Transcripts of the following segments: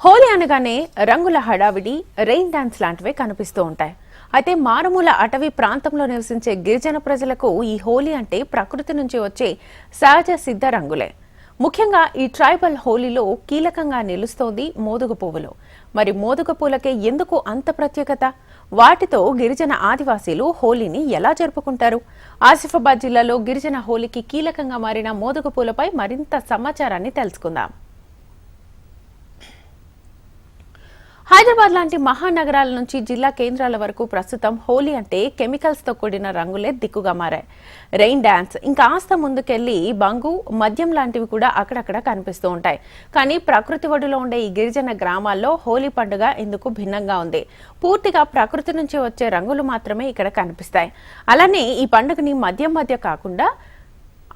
హోలీ అనగానే రంగుల హడావిడి, రెయిన్ డాన్స్ లాంటివే కనిపిస్తూ ఉంటాయి. అయితే మారుమూల అటవీ ప్రాంతంలో నివసించే గిరిజన ప్రజలకు ఈ హోలీ అంటే ప్రకృతి నుంచి వచ్చే సహజ సిద్ధ రంగులే. ముఖ్యంగా ఈ ట్రైబల్ హోలీలో కీలకంగా నిలుస్తోంది మోదుగ పువ్వులు. మరి మోదుగ పూలకే ఎందుకు అంత ప్రత్యేకత? వాటితో గిరిజన ఆదివాసీలు హోలీని ఎలా జరుపుకుంటారు? ఆసిఫాబాద్ జిల్లాలో గిరిజన హోలీకి కీలకంగా మారిన మోదుగ పూలపై మరింత సమాచారాన్ని తెలుసుకుందాం. హైదరాబాద్ లాంటి మహానగరాల నుంచి జిల్లా కేంద్రాల వరకు ప్రస్తుతం హోలీ అంటే కెమికల్స్ తో కూడిన రంగులే దిక్కుగా మారాయి. రెయిన్ డాన్స్, ఇంకా ఆస్త ముందుకెళ్లి బంగు, మద్యం లాంటివి కూడా అక్కడక్కడ కనిపిస్తూ ఉంటాయి. కానీ ప్రకృతి ఒడిలో ఉండే ఈ గిరిజన గ్రామాల్లో హోలీ పండుగ ఎందుకు భిన్నంగా ఉంది? పూర్తిగా ప్రకృతి నుంచి వచ్చే రంగులు మాత్రమే ఇక్కడ కనిపిస్తాయి. అలానే ఈ పండుగని మద్యం మధ్య కాకుండా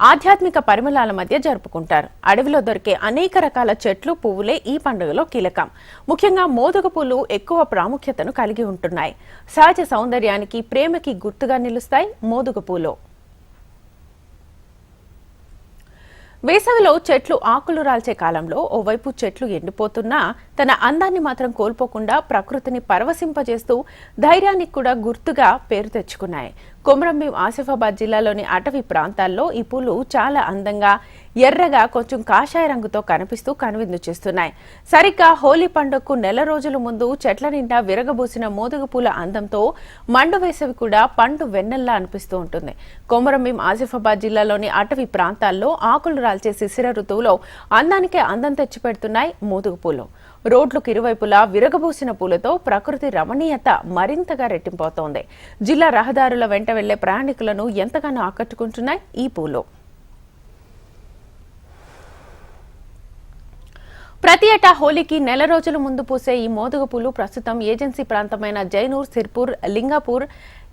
ఆధ్యాత్మిక పరిమళాల మధ్య జరుపుకుంటారు. అడవిలో దొరికే అనేక రకాల చెట్లు, పువ్వులే ఈ పండుగలో కీలకం. ముఖ్యంగా మోదుగ పూలు ఎక్కువ ప్రాముఖ్యతను కలిగి ఉంటున్నాయి. సహజ సౌందర్యానికి, ప్రేమకి గుర్తుగా నిలుస్తాయి మోదుగ పూలు. వేసవిలో చెట్లు ఆకులు రాల్చే కాలంలో ఓవైపు చెట్లు ఎండిపోతున్నా తన అందాన్ని మాత్రం కోల్పోకుండా ప్రకృతిని పరవశింపజేస్తూ ధైర్యానికి కూడా గుర్తుగా పేరు తెచ్చుకున్నాయి. కొమరంభీం ఆసిఫాబాద్ జిల్లాలోని అటవీ ప్రాంతాల్లో ఈ పూలు చాలా అందంగా, ఎర్రగా, కొంచెం కాషాయ రంగుతో కనిపిస్తూ కనువిందు చేస్తున్నాయి. సరిగ్గా హోలీ పండుగకు నెల రోజుల ముందు చెట్ల నిండా విరగబూసిన మోదుగ పూల అందంతో మండు వేసవి కూడా పండు వెన్నెల్లా అనిపిస్తూ ఉంటుంది. కొమరంభీం ఆసిఫాబాద్ జిల్లాలోని అటవీ ప్రాంతాల్లో ఆకులు రాల్చే శిశిర ఋతువులో అందానికే అందం తెచ్చిపెడుతున్నాయి మోదుగ పూలు. రోడ్లకు ఇరువైపులా విరగబూసిన పూలతో ప్రకృతి రమణీయత మరింతగా రెట్టింపవుతోంది. జిల్లా రహదారుల వెంట వెళ్లే ప్రయాణికులను ఎంతగానో ఆకట్టుకుంటున్నాయి ఈ పూలు. ప్రతి ఏటా హోలీకి నెల రోజుల ముందు పూసే ఈ మోదుగ పూలు ప్రస్తుతం ఏజెన్సీ ప్రాంతమైన జైనూర్, సిర్పూర్, లింగాపూర్,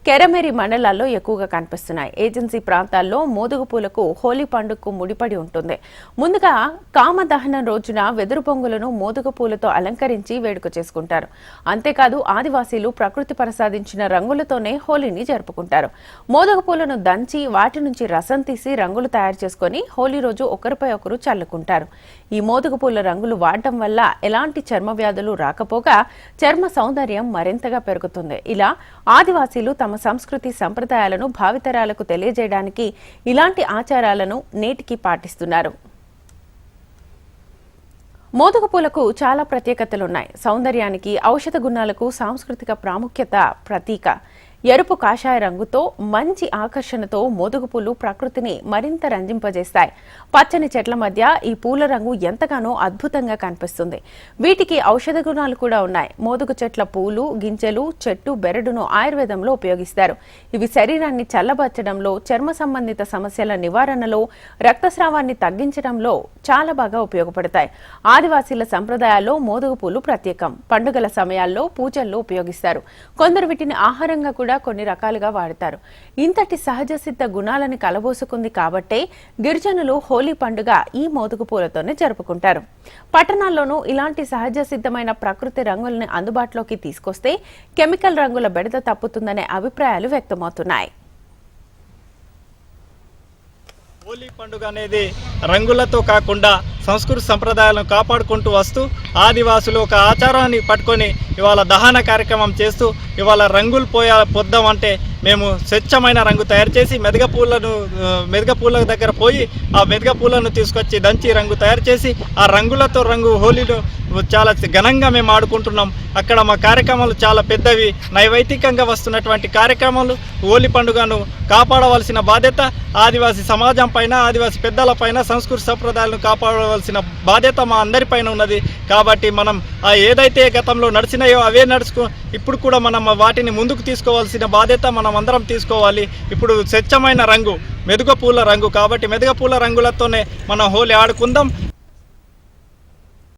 కెరమేరి మండలాల్లో ఎక్కువగా కనిపిస్తున్నాయి. ఏజెన్సీ ప్రాంతాల్లో మోదుగ పూలకు హోలీ పండుగకు ముడిపడి ఉంటుంది. ముందుగా కామదహనం రోజున వెదురు బొంగులను మోదుగ పూలతో అలంకరించి వేడుక చేసుకుంటారు. అంతేకాదు ఆదివాసీలు ప్రకృతి ప్రసాదించిన రంగులతోనే హోలీని జరుపుకుంటారు. మోదుగ పూలను దంచి వాటి నుంచి రసం తీసి రంగులు తయారు చేసుకుని హోలీ రోజు ఒకరిపై ఒకరు చల్లుకుంటారు. ఈ మోదుగ పూల రంగులు వాడటం వల్ల ఎలాంటి చర్మ వ్యాధులు రాకపోగా చర్మ సౌందర్యం మరింతగా పెరుగుతుంది. ఇలా ఆదివాసీలు తమ సంస్కృతి సంప్రదాయాలను భావితరాలకు తెలియజేయడానికి ఇలాంటి ఆచారాలను నేటికి పాటిస్తున్నారు. మోదుగ పూలకు చాలా ప్రత్యేకతలున్నాయి. సౌందర్యానికి, ఔషధ గుణాలకు సాంస్కృతిక ప్రాముఖ్యత ప్రతీక. ఎరుపు కాషాయ రంగుతో మంచి ఆకర్షణతో మోదుగ పూలు ప్రకృతిని మరింత రంజింపజేస్తాయి. పచ్చని చెట్ల మధ్య ఈ పూల రంగు ఎంతగానో అద్భుతంగా కనిపిస్తుంది. వీటికి ఔషధ గుణాలు కూడా ఉన్నాయి. మోదుగ చెట్ల పూలు, గింజలు, చెట్టు బెరడును ఆయుర్వేదంలో ఉపయోగిస్తారు. ఇవి శరీరాన్ని చల్లబరచడంలో, చర్మ సంబంధిత సమస్యల నివారణలో, రక్తస్రావాన్ని తగ్గించడంలో చాలా బాగా ఉపయోగపడతాయి. ఆదివాసీల సంప్రదాయాల్లో మోదుగ పూలు ప్రత్యేకం. పండుగల సమయాల్లో పూజల్లో ఉపయోగిస్తారు. కొందరు వీటిని ఆహారంగా కూడా కొన్ని రకాలుగా వాడతారు. ఇంతటి సహజ సిద్ధ గుణాలను కలబోసుకుంది కాబట్టే గిరిజనులు హోలీ పండుగ ఈ మోదుగ పూలతోనే జరుపుకుంటారు. పట్టణాల్లోనూ ఇలాంటి సహజ సిద్ధమైన ప్రకృతి రంగుల్ని అందుబాటులోకి తీసుకొస్తే కెమికల్ రంగుల బెడద తప్పుతుందనే అభిప్రాయాలు వ్యక్తమవుతున్నాయి. హోలీ పండుగ అనేది రంగులతో కాకుండా సంస్కృతి సంప్రదాయాలను కాపాడుకుంటూ వస్తూ ఆదివాసులు ఒక ఆచారాన్ని పట్టుకొని ఇవాళ దహన కార్యక్రమం చేస్తూ ఇవాళ రంగులు పొద్దాం అంటే మేము స్వచ్ఛమైన రంగు తయారు చేసి మెదగ పూల దగ్గర పోయి ఆ మెదగ పూలను తీసుకొచ్చి దంచి రంగు తయారు చేసి ఆ రంగులతో హోలీలో చాలా ఘనంగా మేము ఆడుకుంటున్నాం. అక్కడ మా కార్యక్రమాలు చాలా పెద్దవి, నైవేతికంగా వస్తున్నటువంటి కార్యక్రమాలు. హోలీ పండుగను కాపాడవలసిన బాధ్యత ఆదివాసీ సమాజం పైన, ఆదివాసీ పెద్దల పైన, సంస్కృతి సంప్రదాయాలను కాపాడవలసిన బాధ్యత మా అందరిపైన ఉన్నది. కాబట్టి మనం ఏదైతే గతంలో నడిచినాయో అవే ఇప్పుడు కూడా మనం వాటిని ముందుకు తీసుకోవాల్సిన బాధ్యత మనం అందరం తీసుకోవాలి. ఇప్పుడు స్వచ్ఛమైన రంగు మెదుగ పూల రంగు కాబట్టి మెదుగ పూల రంగులతోనే మనం హోలీ ఆడుకుందాం.